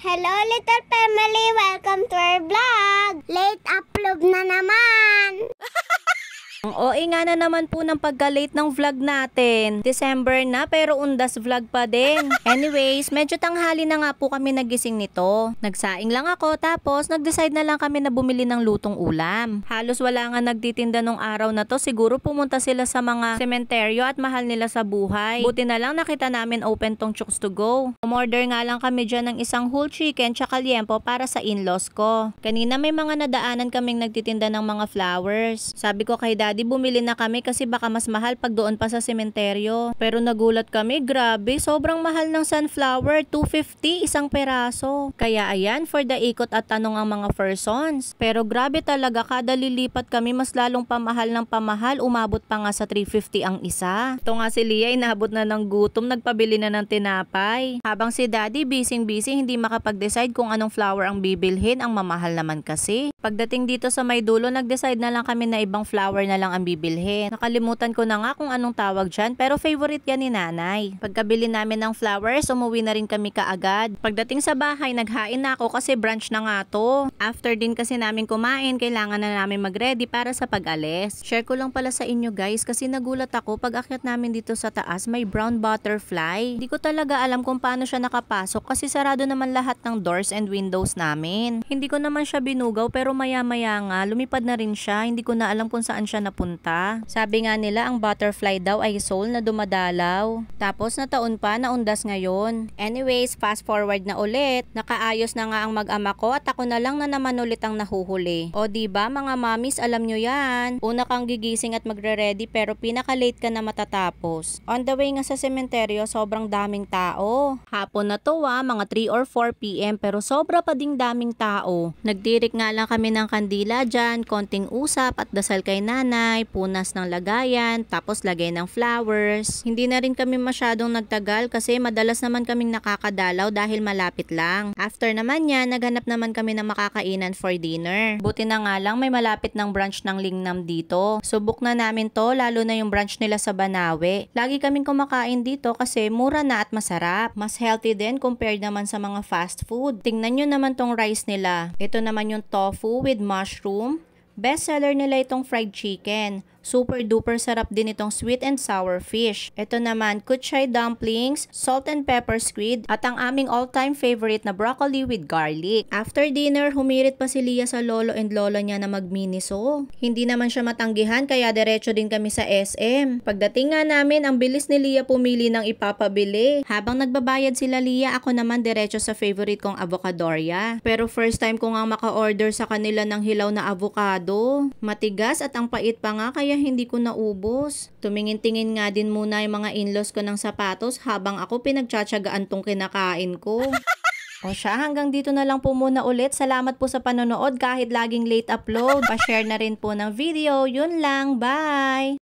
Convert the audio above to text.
Hello, little family! Welcome to our vlog! Late upload na naman! Ang OA nga na naman po ng pagka-late ng vlog natin. December na pero undas vlog pa din. Anyways, medyo tanghali na nga po kami nagising nito. Nagsaing lang ako tapos nag-decide na lang kami na bumili ng lutong ulam. Halos wala nga nagtitinda nung araw na to. Siguro pumunta sila sa mga sementeryo at mahal nila sa buhay. Buti na lang nakita namin open tong Chooks to Go. Umorder nga lang kami dyan ng isang whole chicken tsaka liempo para sa in-laws ko. Kanina may mga nadaanan kaming nagtitinda ng mga flowers. Sabi ko kay Daddy, bumili na kami kasi baka mas mahal pag doon pa sa sementeryo. Pero nagulat kami, grabe, sobrang mahal ng sunflower, 250 isang peraso. Kaya ayan, for the ikot at tanong ang mga persons. Pero grabe talaga, kada lilipat kami mas lalong pamahal ng pamahal, umabot pa nga sa 350 ang isa. Ito nga si Leah, inabot na ng gutom, nagpabili na ng tinapay. Habang si Daddy, busy hindi makapag-decide kung anong flower ang bibilhin, ang mamahal naman kasi. Pagdating dito sa may dulo, nag-decide na lang kami na ibang flower na lang ang bibilhin. Nakalimutan ko na nga kung anong tawag dyan, pero favorite yan ni nanay. Pagkabili namin ng flowers, umuwi na rin kami kaagad. Pagdating sa bahay, naghain na ako kasi brunch na nga to. After din kasi namin kumain, kailangan na namin mag-ready para sa pag-alis. Share ko lang pala sa inyo guys, kasi nagulat ako pag akyat namin dito sa taas, may brown butterfly. Hindi ko talaga alam kung paano siya nakapasok kasi sarado naman lahat ng doors and windows namin. Hindi ko naman siya binugaw pero maya-maya nga, lumipad na rin siya. Hindi ko na alam kung saan siya napunta. Sabi nga nila ang butterfly daw ay soul na dumadalaw. Tapos na taon pa, naundas ngayon. Anyways, fast forward na ulit. Nakaayos na nga ang mag-ama ko at ako na lang na naman ulit ang nahuhuli. O diba mga mommies, alam nyo yan. Una kang gigising at magre-ready pero pinaka-late ka na matatapos. On the way nga sa sementeryo, sobrang daming tao. Hapon na to mga 3 or 4 PM pero sobra pa ding daming tao. Nagdirik nga lang kami ng kandila dyan, konting usap at dasal kay nanay, punas ng lagayan, tapos lagay ng flowers. Hindi na rin kami masyadong nagtagal kasi madalas naman kaming nakakadalaw dahil malapit lang. After naman yan, naghanap naman kami ng makakainan for dinner. Buti na nga lang may malapit ng branch ng Lingnam dito. Subok na namin to, lalo na yung branch nila sa Banawe. Lagi kaming kumakain dito kasi mura na at masarap. Mas healthy din compared naman sa mga fast food. Tingnan nyo naman tong rice nila. Ito naman yung tofu with mushroom. Best seller nila itong fried chicken. Super duper sarap din itong sweet and sour fish. Ito naman, kuchay dumplings, salt and pepper squid, at ang aming all-time favorite na broccoli with garlic. After dinner, humirit pa si Leah sa lolo and lola niya na magminiso. Hindi naman siya matanggihan kaya diretso din kami sa SM. Pagdating nga namin, ang bilis ni Leah pumili ng ipapabili. Habang nagbabayad sila Leah, ako naman diretso sa favorite kong avocadoria. Pero first time ko nga maka-order sa kanila ng hilaw na avocado. Matigas at ang pait pa nga kaya hindi ko naubos. Tumingin-tingin nga din muna yung mga in-laws ko ng sapatos habang ako pinagtsatsagaan tong kinakain ko. O siya, hanggang dito na lang po muna ulit. Salamat po sa panonood kahit laging late upload. Pa-share na rin po ng video. Yun lang. Bye!